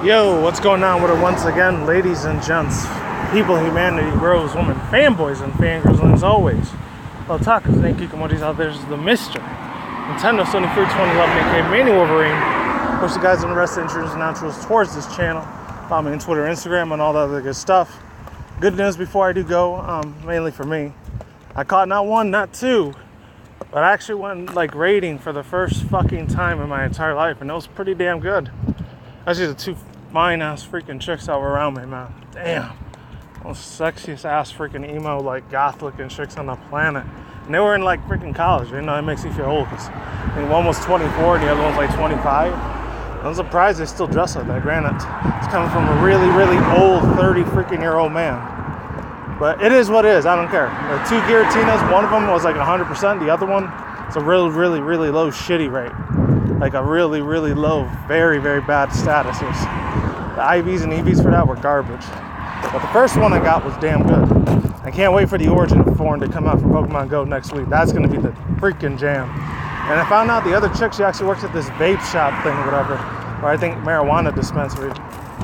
Yo, what's going on with it once again, ladies and gents, people, humanity, bros, women, fanboys, and fangirls, and as always, otakus and hikikomoris out there, this is the Mr. Nintendo Sony Fruit 2011, aka Mini Wolverine. Push the guys on the rest of the intros and outros towards this channel. Follow me on Twitter, Instagram, and all that other good stuff. Good news before I do go, mainly for me. I caught not one, not two, but I actually went like raiding for the first fucking time in my entire life, and it was pretty damn good. Actually, the two fine-ass freaking chicks that were around me, man. Damn. Most sexiest ass freaking emo, like, goth-looking chicks on the planet. And they were in, like, freaking college. You know, it makes you feel old. Cause I think one was 24 and the other one's, like, 25. I'm surprised they still dress like that. Granted, it's coming from a really, really old 30-freaking-year-old man. But it is what it is. I don't care. The two Giratinas, one of them was, like, 100%. The other one is a really, really, really low shitty rate. Like a really, really low, very, very bad statuses. The IVs and EVs for that were garbage. But the first one I got was damn good. I can't wait for the Origin form to come out for Pokemon Go next week. That's going to be the freaking jam. And I found out the other chick, she actually works at this vape shop thing or whatever, or I think marijuana dispensary.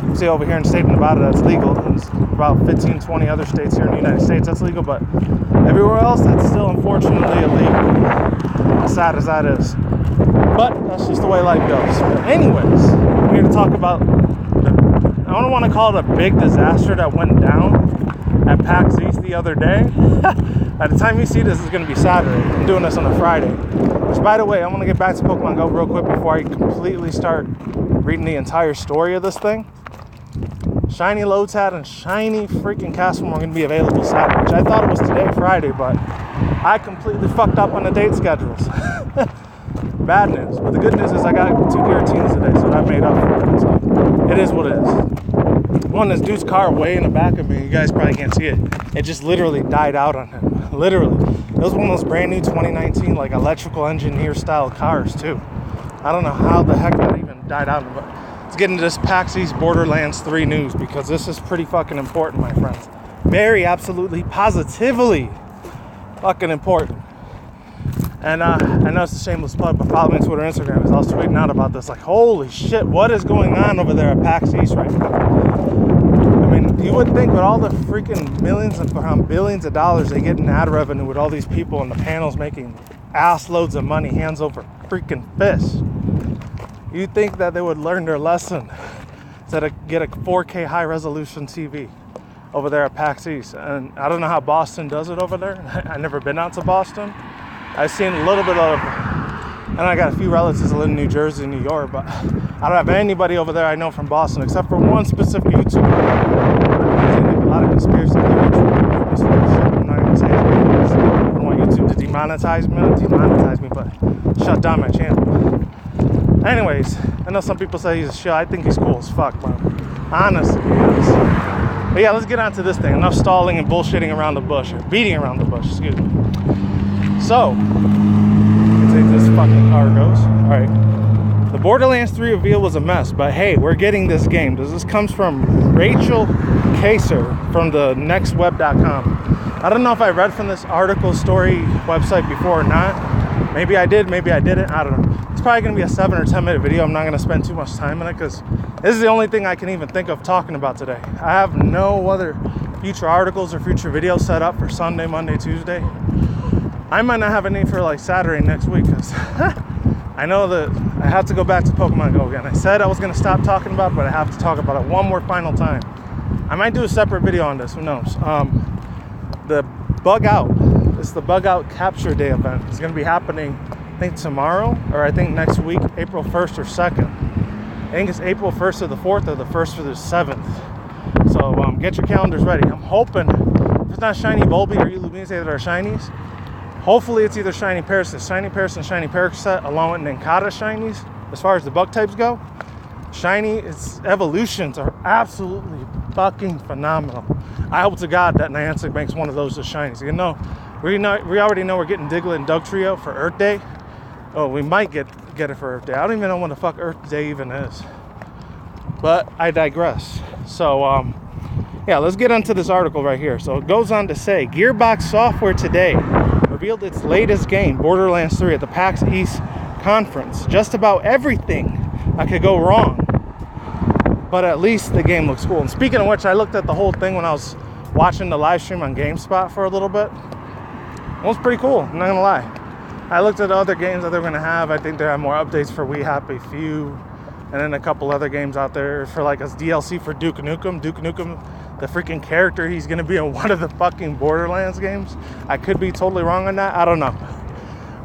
You see over here in state Nevada that's legal. There's about 15, 20 other states here in the United States that's legal, but everywhere else that's still unfortunately illegal. As sad as that is. But that's just the way life goes. But anyways, I'm here to talk about, I don't want to call it a big disaster that went down at PAX East the other day. By the time you see this, it's going to be Saturday. I'm doing this on a Friday. Which, by the way, I want to get back to Pokemon Go real quick before I completely start reading the entire story of this thing. Shiny Lotad and Shiny freaking Castlemore are going to be available Saturday, which I thought it was today, Friday, but I completely fucked up on the date schedules. Bad news, but the good news is I got two Giratinas today, so that made up for it. So it is what it is. One, this dude's car way in the back of me, you guys probably can't see it. It just literally died out on him. Literally. It was one of those brand new 2019 like electrical engineer style cars too. I don't know how the heck that even died out on him, but let's get into this PAX East Boarderlands 3 news because this is pretty fucking important, my friends. Very absolutely positively fucking important. And I know it's a shameless plug, but follow me on Twitter and Instagram because I was tweeting out about this. Like, holy shit, what is going on over there at PAX East right now? I mean, you would think with all the freaking millions and billions of dollars they get in ad revenue with all these people in the panels making ass loads of money, hands over freaking fists, you'd think that they would learn their lesson instead of get a 4K high resolution TV over there at PAX East. And I don't know how Boston does it over there. I've never been out to Boston. I've seen a little bit of, and I got a few relatives that live in New Jersey and New York, but I don't have anybody over there I know from Boston except for one specific YouTuber. I've seen like a lot of conspiracy theories. I'm not going to say his name because I don't want YouTube to demonetize me, but shut down my channel. Anyways, I know some people say he's a shit. I think he's cool as fuck, man. Honestly, he is. But yeah, let's get on to this thing. Enough stalling and bullshitting around the bush, or beating around the bush, excuse me. So, let's see this fucking car goes. Alright. The Borderlands 3 reveal was a mess, but hey, we're getting this game. This comes from Rachel Kaser from the nextweb.com. I don't know if I read from this article story website before or not. Maybe I did, maybe I didn't. I don't know. It's probably going to be a 7 or 10 minute video. I'm not going to spend too much time on it because this is the only thing I can even think of talking about today. I have no other future articles or future videos set up for Sunday, Monday, Tuesday. I might not have any for like Saturday next week because I know that I have to go back to Pokemon Go again. I said I was going to stop talking about it, but I have to talk about it one more final time. I might do a separate video on this, who knows. The Bug Out, it's the Bug Out Capture Day event. It's going to be happening, I think tomorrow, or I think next week, April 1st or 2nd. I think it's April 1st or the 4th or the 1st or the 7th. So get your calendars ready. I'm hoping, if it's not Shiny Volbeat or Lumiese that are Shinies, hopefully it's either Shiny Parasect, Shiny Parasect, along with Ninkata Shinies. As far as the bug types go, Shiny, its evolutions are absolutely fucking phenomenal. I hope to God that Niantic makes one of those as Shinies. You know, we already know we're getting Diglett and Dugtrio for Earth Day. Oh, we might get it for Earth Day. I don't even know when the fuck Earth Day even is. But I digress. So, yeah, let's get onto this article right here. So it goes on to say, Gearbox Software today revealed its latest game, Borderlands 3, at the PAX East conference. Just about everything that could go wrong but at least the game looks cool. And speaking of which, I looked at the whole thing when I was watching the live stream on GameSpot for a little bit. It was pretty cool, I'm not gonna lie. I looked at other games that they're gonna have. I think they have more updates for We Happy Few, and then a couple other games out there for like a DLC for Duke Nukem. Duke Nukem, the freaking character, he's gonna be in one of the fucking Boarderlands games. I could be totally wrong on that, I don't know.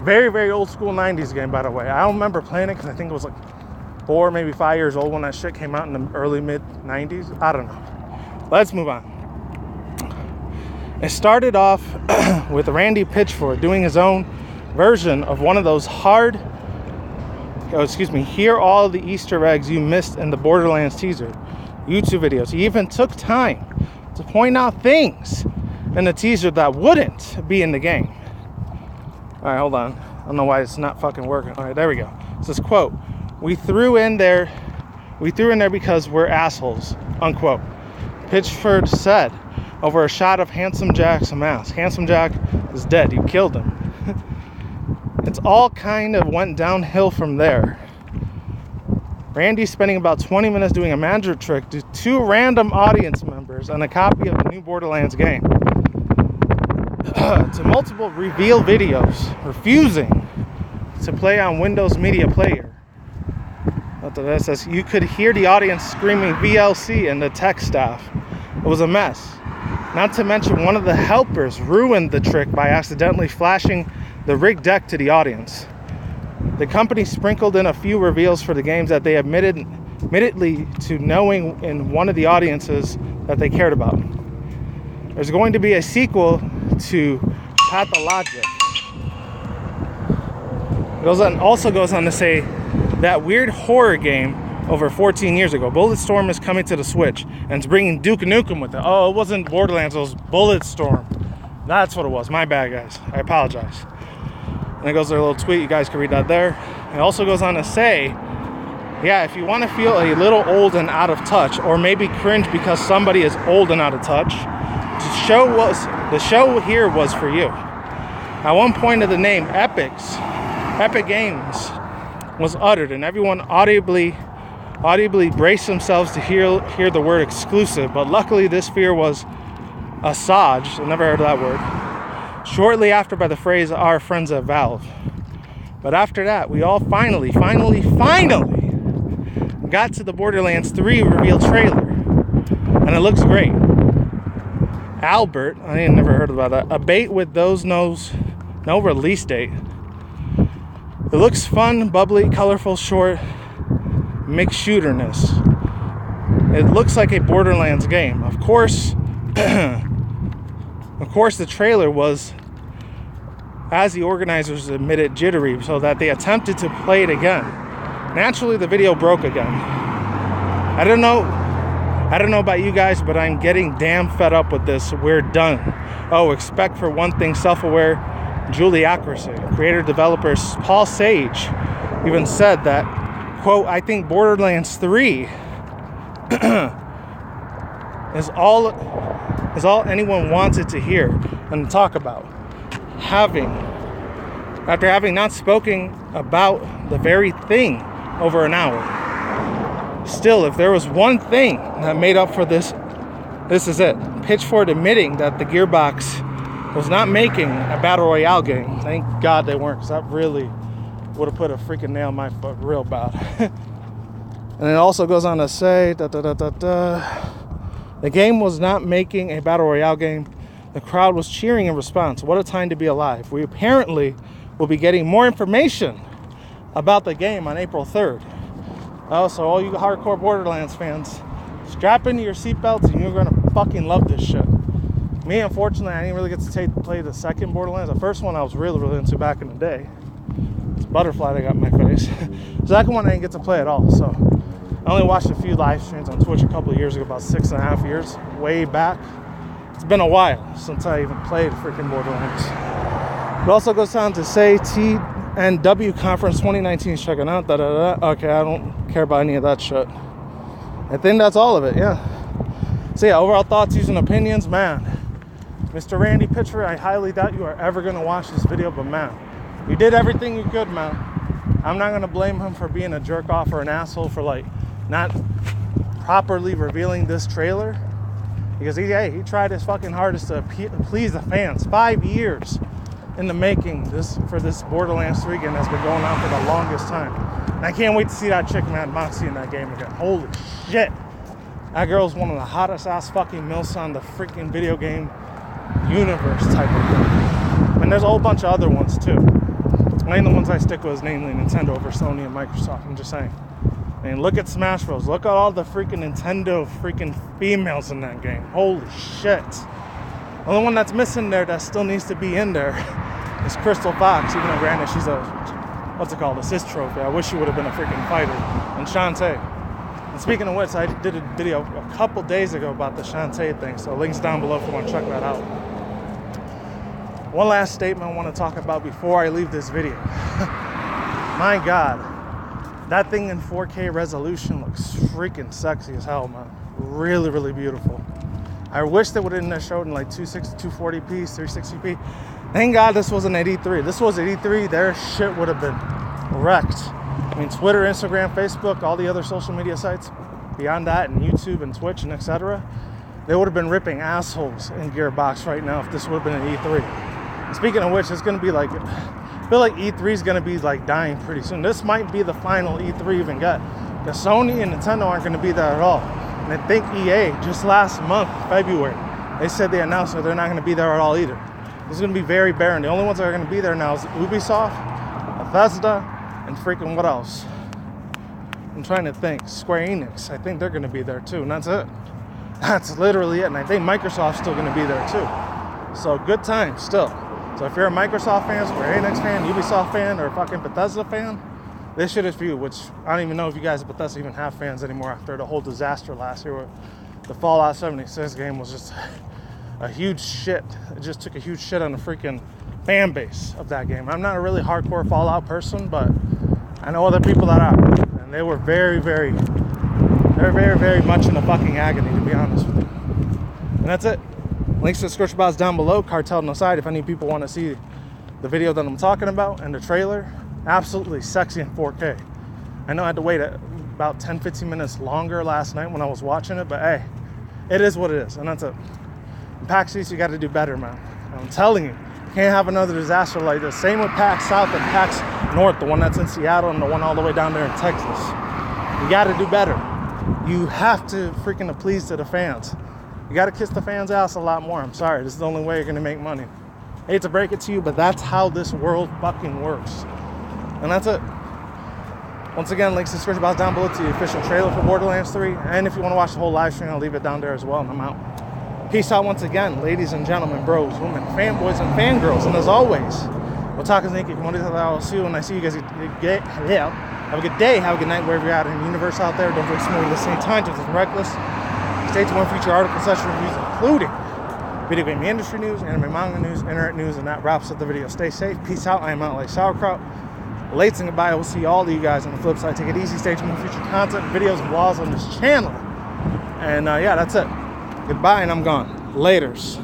Very, very old school 90s game, by the way. I don't remember playing it because I think it was like 4, maybe 5 years old when that shit came out in the early mid 90s. I don't know. Let's move on. It started off with Randy Pitchford doing his own version of one of those here are all the Easter eggs you missed in the Borderlands teaser YouTube videos. He even took time to point out things in the teaser that wouldn't be in the game. All right, hold on. I don't know why it's not fucking working. All right, there we go. It says, quote, we threw in there because we're assholes, unquote. Pitchford said over a shot of Handsome Jack's mask. Handsome Jack is dead. You killed him. It's all kind of went downhill from there. Randy's spending about 20 minutes doing a magic trick to 2 random audience members and a copy of the new Borderlands game. To multiple reveal videos, refusing to play on Windows Media Player. That says you could hear the audience screaming VLC and the tech staff. It was a mess. Not to mention one of the helpers ruined the trick by accidentally flashing the rigged deck to the audience. The company sprinkled in a few reveals for the games that they admittedly to knowing in one of the audiences that they cared about. There's going to be a sequel to Pathologic. It also goes on to say that weird horror game over 14 years ago, Bulletstorm, is coming to the Switch and it's bringing Duke Nukem with it. Oh, it wasn't Borderlands, it was Bulletstorm. That's what it was. My bad, guys. I apologize. And it goes to a little tweet. You guys can read that there. It also goes on to say, yeah, if you want to feel a little old and out of touch, or maybe cringe because somebody is old and out of touch, the show here was for you. At one point of the name, Epic Games was uttered, and everyone audibly braced themselves to hear the word exclusive. But luckily, this fear was assuaged. I never heard that word. Shortly after, by the phrase "our friends at Valve." But after that, we all finally got to the Borderlands 3 reveal trailer, and it looks great. Albert, I ain't never heard about that. A bait with those no release date. It looks fun, bubbly, colorful, short, mixed shooterness. It looks like a Borderlands game. Of course, the trailer was, as the organizers admitted, jittery, so that they attempted to play it again. Naturally, the video broke again. I don't know about you guys, but I'm getting damn fed up with this. We're done. Oh, expect for one thing, self-aware Juliacracy. Creator-developer Paul Sage even said that, quote, I think Borderlands 3 is all anyone wanted to hear and talk about. After having not spoken about the very thing over an hour. Still, if there was one thing that made up for this is it. Pitchford admitting that the Gearbox was not making a Battle Royale game. Thank God they weren't, because that really would have put a freaking nail in my foot real bad. And it also goes on to say, the game was not making a Battle Royale game. The crowd was cheering in response. What a time to be alive. We apparently will be getting more information about the game on April 3rd. So all you hardcore Borderlands fans, strap into your seatbelts and you're going to fucking love this shit. Me, unfortunately, I didn't really get to play the second Borderlands. The first one I was really into back in the day. It's butterfly that got in my face. The second one I didn't get to play at all. So I only watched a few live streams on Twitch a couple of years ago, about 6.5 years, way back. It's been a while since I even played freaking Borderlands. It also goes on to say TNW Conference 2019 is checking out. Okay, I don't care about any of that shit. I think that's all of it, yeah. So yeah, overall thoughts, views, and opinions, man. Mr. Randy Pitchford, I highly doubt you are ever going to watch this video, but man, you did everything you could, man. I'm not going to blame him for being a jerk off or an asshole for like not properly revealing this trailer, because he tried his fucking hardest to please the fans. 5 years in the making for this Borderlands 3 game that's been going on for the longest time. And I can't wait to see that chick Mad Moxie in that game again. Holy shit. That girl's one of the hottest ass fucking milfs on the freaking video game universe type of thing. And there's a whole bunch of other ones too. Mainly the ones I stick with is namely Nintendo over Sony and Microsoft. I'm just saying. I mean, look at Smash Bros. Look at all the freaking Nintendo freaking females in that game. Holy shit. The only one that's missing there that still needs to be in there is Crystal Fox, even though granted she's a, what's it called, assist trophy. I wish she would have been a freaking fighter. And Shantae. And speaking of which, I did a video a couple days ago about the Shantae thing, so links down below if you want to check that out. One last statement I want to talk about before I leave this video. My God, that thing in 4K resolution looks freaking sexy as hell, man. Really, really beautiful. I wish they would have showed in like 260, 240p, 360p. Thank God this wasn't at E3. This was at E3, their shit would have been wrecked. I mean, Twitter, Instagram, Facebook, all the other social media sites beyond that, and YouTube and Twitch and etc. They would have been ripping assholes in Gearbox right now if this would have been an E3. And speaking of which, it's going to be like, I feel like E3 is going to be like dying pretty soon. This might be the final E3 you even get, because Sony and Nintendo aren't going to be there at all. And I think EA, just last month, February, they said they announced that they're not going to be there at all either. It's going to be very barren. The only ones that are going to be there now is Ubisoft, Bethesda, and freaking what else? I'm trying to think. Square Enix. I think they're going to be there too, and that's it. That's literally it. And I think Microsoft's still going to be there too. So good times still. So if you're a Microsoft fan, Square Enix fan, Ubisoft fan, or a fucking Bethesda fan, this shit is for you. Which I don't even know if you guys at Bethesda even have fans anymore after the whole disaster last year where the Fallout 76 game was just a huge shit. It just took a huge shit on the freaking fan base of that game. I'm not a really hardcore Fallout person, but I know other people that are, and they were very, very much in a fucking agony, to be honest with you. And that's it. Links to the description box down below. Cartel no side if any people want to see the video that I'm talking about and the trailer. Absolutely sexy in 4K. I know I had to wait about 10-15 minutes longer last night when I was watching it, but hey, it is what it is, and that's it. In PAX East, you got to do better, man. I'm telling you, you can't have another disaster like this. Same with PAX South and PAX North, the one that's in Seattle and the one all the way down there in Texas. You got to do better. You have to freaking appease to the fans. You got to kiss the fans' ass a lot more. I'm sorry, this is the only way you're going to make money. I hate to break it to you, but that's how this world fucking works. And that's it. Once again, links in the description box down below to the official trailer for Borderlands 3. And if you want to watch the whole live stream, I'll leave it down there as well, and I'm out. Peace out once again, ladies and gentlemen, bros, women, fanboys, and fangirls. And as always, otakus and hikikomori, I'll see you when I see you guys. Have a good day, have a good night, wherever you're at in the universe out there. Don't forget to smoke listening time, just reckless. Stay tuned for future articles, session reviews, including video game industry news, anime manga news, internet news, and that wraps up the video. Stay safe. Peace out. I am out like sauerkraut. Late and goodbye. I will see all of you guys on the flip side. Take it easy. Stay tuned for future content, videos, and vlogs on this channel. And yeah, that's it. Goodbye, and I'm gone. Laters.